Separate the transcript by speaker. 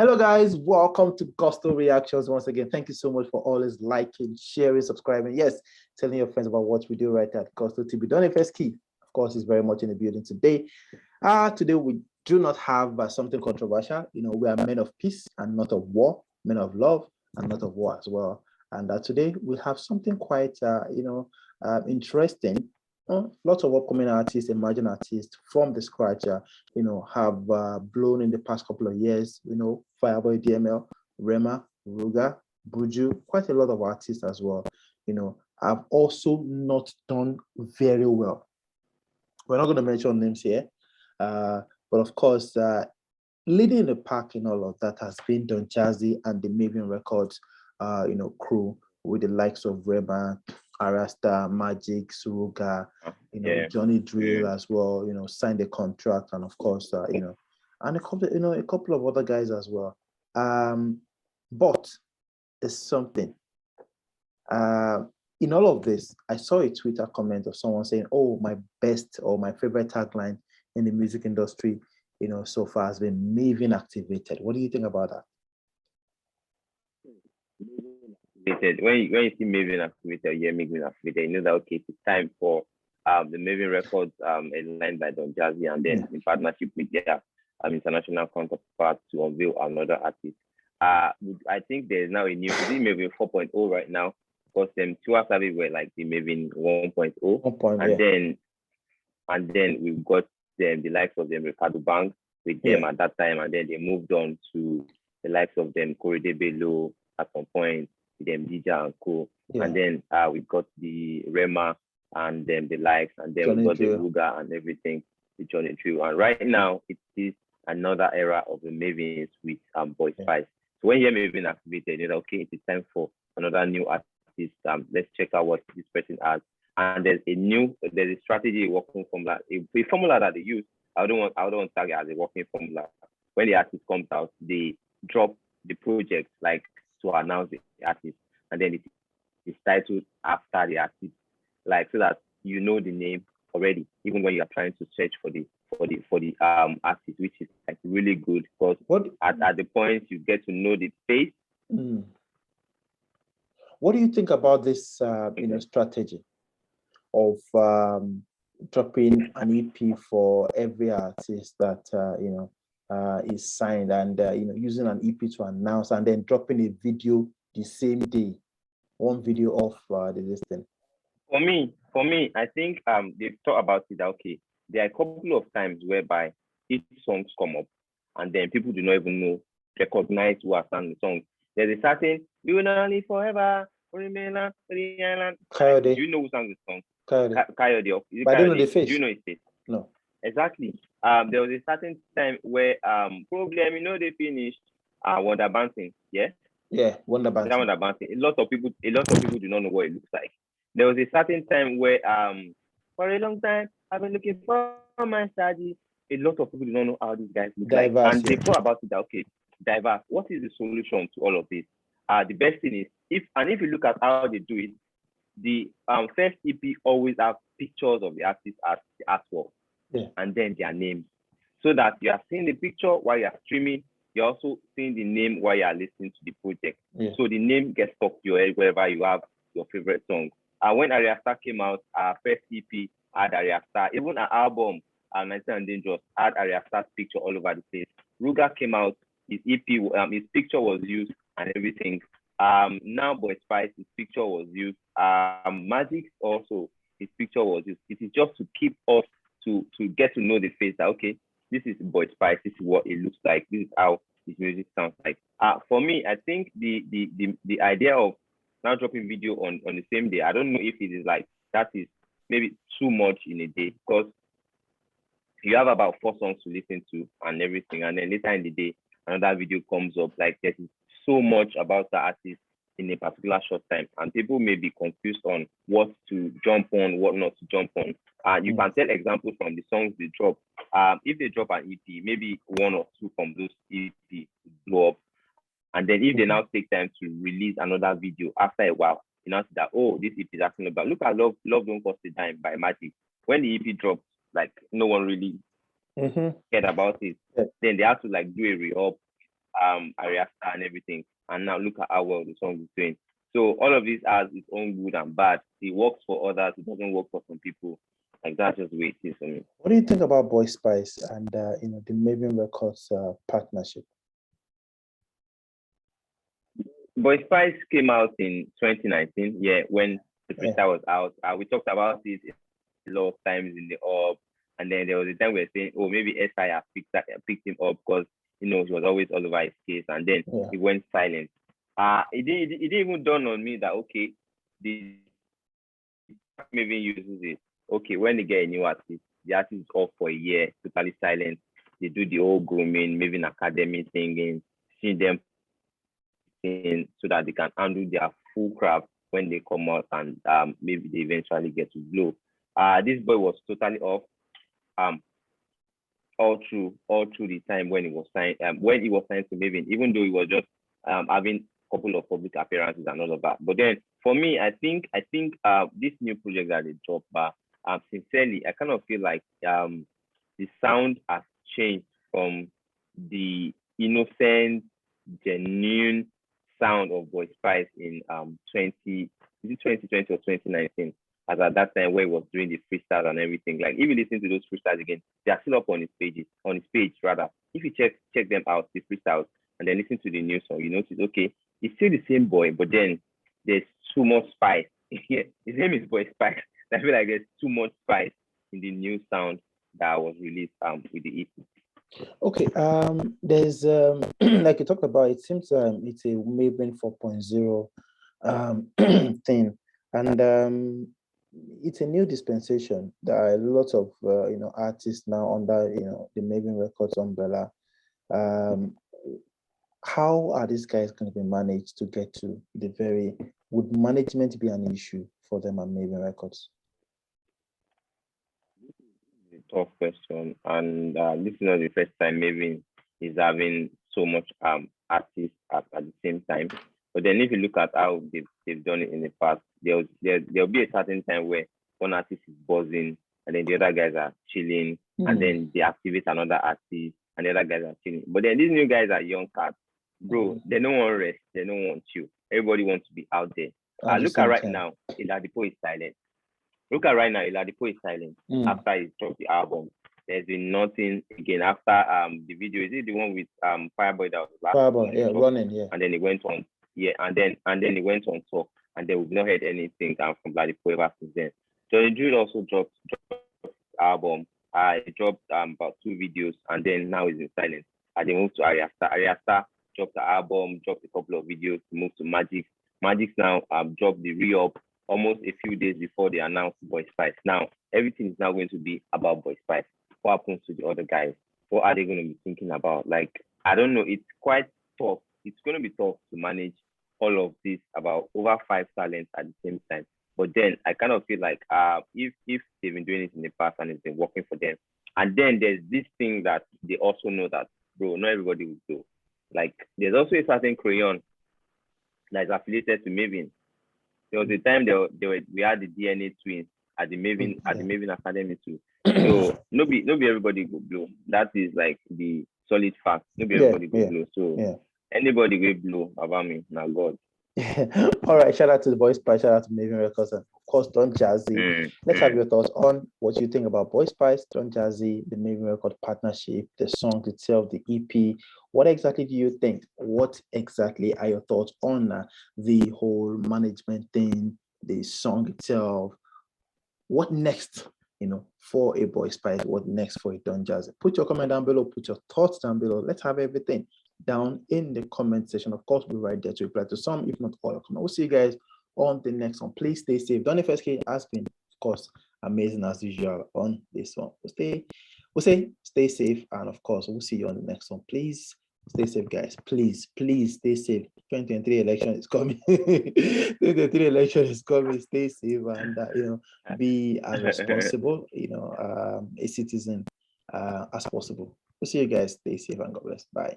Speaker 1: Hello, guys. Welcome to Gusto Reactions once again. Thank you so much for always liking, sharing, subscribing. Yes, telling your friends about what we do right at Gusto TV. Don't first key, of course, is very much in the building today. Today we do not have something controversial. We are men of peace and not of war, men of love and not of war as well. And today we have something quite, interesting. Lots of upcoming artists, emerging artists from the scratch, have blown in the past couple of years. Fireboy DML, Rema, Ruga, Buju, quite a lot of artists as well. Have also not done very well. We're not going to mention names here, but of course, leading the pack in all of that has been Don Jazzy and the MAVIN Records, crew with the likes of Rema, Arasta, Magic, Suruga, Johnny Drill as well, signed a contract, and of course, and a couple of other guys as well. But there's something. In all of this, I saw a Twitter comment of someone saying, "Oh, my best or my favorite tagline in the music industry, so far has been MAVIN activated." What do you think about that?
Speaker 2: When you see MAVIN activated, MAVIN activated, you know that okay, it's time for the MAVIN Records line by Don Jazzy, and then in partnership with their international counterpart to unveil another artist. I think there's now a new MAVIN 4.0 right now, because them two after we were like the MAVIN 1.0, and then we've got them the likes of them Ricardo Banks with them at that time, and then they moved on to the likes of them Korede Bello at some point, them DJ and Co. And then we got the Rema and then the likes, and then we got the Ruga and everything, the Johnny Drill. And right now it is another era of the MAVINs with Boy Spice. So when you hear MAVIN activated, okay, it's time for another new artist. Let's check out what this person has. And there's a strategy working formula, a formula that they use. I don't want to tag it as a working formula. When the artist comes out, they drop the project like to announce the artist, and then it's titled after the artist, like so that you know the name already, even when you are trying to search for the artist, which is like really good, because at the point you get to know the face.
Speaker 1: What do you think about this strategy of dropping an EP for every artist that is signed, and using an EP to announce, and then dropping a video the same day, one video of the listing?
Speaker 2: For me, I think they've thought about it. Okay, there are a couple of times whereby each songs come up, and then people do not even recognize who has sung the song. There's a certain "You Will Not Live Forever," Coyote. Do you know who sang the song? Coyote.
Speaker 1: But I don't know the face.
Speaker 2: Do you know his face?
Speaker 1: No.
Speaker 2: Exactly. There was a certain time where probably they finished Wonder Bouncing.
Speaker 1: Yeah, Wonder Bouncing.
Speaker 2: Wonder Bouncing. A lot of people do not know what it looks like. There was a certain time where for a long time I've been looking for my study. A lot of people do not know how these guys look like, and they thought about it. Okay, diverse. What is the solution to all of this? The best thing is if you look at how they do it, the first EP always have pictures of the artist as the artwork, and then their names, so that you are seeing the picture while you are streaming. You're also seeing the name while you are listening to the project. So the name gets stuck to your head wherever you have your favorite song. When Ariasta came out, our first EP had Ariasta. Even our album, 19 and Dangerous, had Ariasta's picture all over the place. Ruga came out, his EP, his picture was used and everything. Now Boy Spice, his picture was used. Magic also, his picture was used. It is just to keep us to get to know the face that, okay, this is Boy Spice, this is what it looks like, this is how his music sounds like. For me, I think the idea of now dropping video on the same day, I don't know if it is like, that is maybe too much in a day, because you have about 4 songs to listen to and everything, and then later in the day, another video comes up. Like, there's so much about the artist in a particular short time, and people may be confused on what to jump on, what not to jump on. You can tell examples from the songs they drop. If they drop an EP, maybe 1 or 2 from those EP blow up, and then if they now take time to release another video after a while, you know that, oh, this EP is actually about. Look at Love Don't Cost a Dime by Magic. When the EP dropped, like no one really cared about it. Then they had to like do a re-up, Ariasta and everything. And now look at how well the song is doing. So all of this has its own good and bad. It works for others, it doesn't work for some people. Like that's just the way it is for me.
Speaker 1: What do you think about Boy Spice and the MAVIN Records partnership?
Speaker 2: Boy Spice came out in 2019, yeah, when the freestyle was out. We talked about it a lot of times in the up, and then there was a time we were saying, oh, maybe SI picked him up because he was always all over his case, and then he went silent. It didn't even dawn on me that okay, the MAVIN uses it. Okay, when they get a new artist, the artist is off for a year, totally silent. They do the whole grooming, MAVIN Academy singing, see them so that they can handle their full craft when they come out and maybe they eventually get to blow. This boy was totally off all through the time when he was signed to MAVIN, even though he was just having a couple of public appearances and all of that. But then for me, I think this new project that they dropped, but sincerely, I kind of feel like the sound has changed from the innocent, genuine sound of Boy Spice in 2020 or 2019, as at that time where he was doing the freestyle and everything. Like if you listen to those freestyles again, they are still up on his page rather. If you check them out, the freestyles, and then listen to the new song, you notice okay, it's still the same boy, but then there's too much spice. His name is Boy Spice. I feel like there's too much spice in the new sound that was released with the EP.
Speaker 1: Okay, there's like you talked about, it seems it's a MAVIN 4.0 thing, and it's a new dispensation. There are a lot of artists now under the MAVIN Records umbrella. How are these guys going to be managed to get to the very? Would management be an issue for them at MAVIN Records?
Speaker 2: Tough question, and this is not the first time MAVIN is having so much artists at the same time. But then if you look at how they've done it in the past, there'll be a certain time where one artist is buzzing and then the other guys are chilling, and then they activate another artist and the other guys are chilling. But then these new guys are young cats, bro. They don't want rest, they don't want you. Everybody wants to be out there. Look at right now, Iladipo is silent. Look at right now, Iladipo is silent after he dropped the album. There's been nothing again after the video. Is it the one with Fireboy that was last?
Speaker 1: Fireboy, yeah, running, yeah.
Speaker 2: And then he went on, yeah, and then he went on tour, and then we've not heard anything from Iladipo ever since then. So the dude also dropped the album. He dropped about 2 videos, and then now he's in silence. And they moved to Ariasta. Ariasta dropped the album, dropped a couple of videos, moved to Magic. Magic's now dropped the re-up almost a few days before they announced Boy Spice. Now, everything is now going to be about Boy Spice. What happens to the other guys? What are they going to be thinking about? Like, I don't know. It's quite tough. It's going to be tough to manage all of this, about over 5 talents at the same time. But then I kind of feel like if they've been doing it in the past and it's been working for them, and then there's this thing that they also know that, bro, not everybody will do. Like, there's also a certain crayon that is affiliated to MAVIN. There was a time we had the DNA twins at the MAVIN Academy too. So nobody everybody go blow. That is like the solid fact. Nobody everybody go blow. So anybody will blow about me. Now God.
Speaker 1: All right, shout out to the Boy Spice, shout out to MAVIN Records, and of course Don Jazzy. Let's have your thoughts on what you think about Boy Spice, Don Jazzy, the MAVIN Record partnership, the song itself, the EP. What exactly do you think? What exactly are your thoughts on the whole management thing, the song itself? What next, for a Boy Spice? What next for a Don Jazzy? Put your comment down below, put your thoughts down below. Let's have everything down in the comment section. Of course, we'll be right there to reply to some, if not all, of them. We'll see you guys on the next one. Please stay safe. Don FSK has been, of course, amazing as usual on this one. We'll say stay safe, and of course, we'll see you on the next one. Please stay safe, guys. Please stay safe. 2023 election is coming. 2023 election is coming. Stay safe and be as responsible, a citizen as possible. We'll see you guys. Stay safe and God bless. Bye.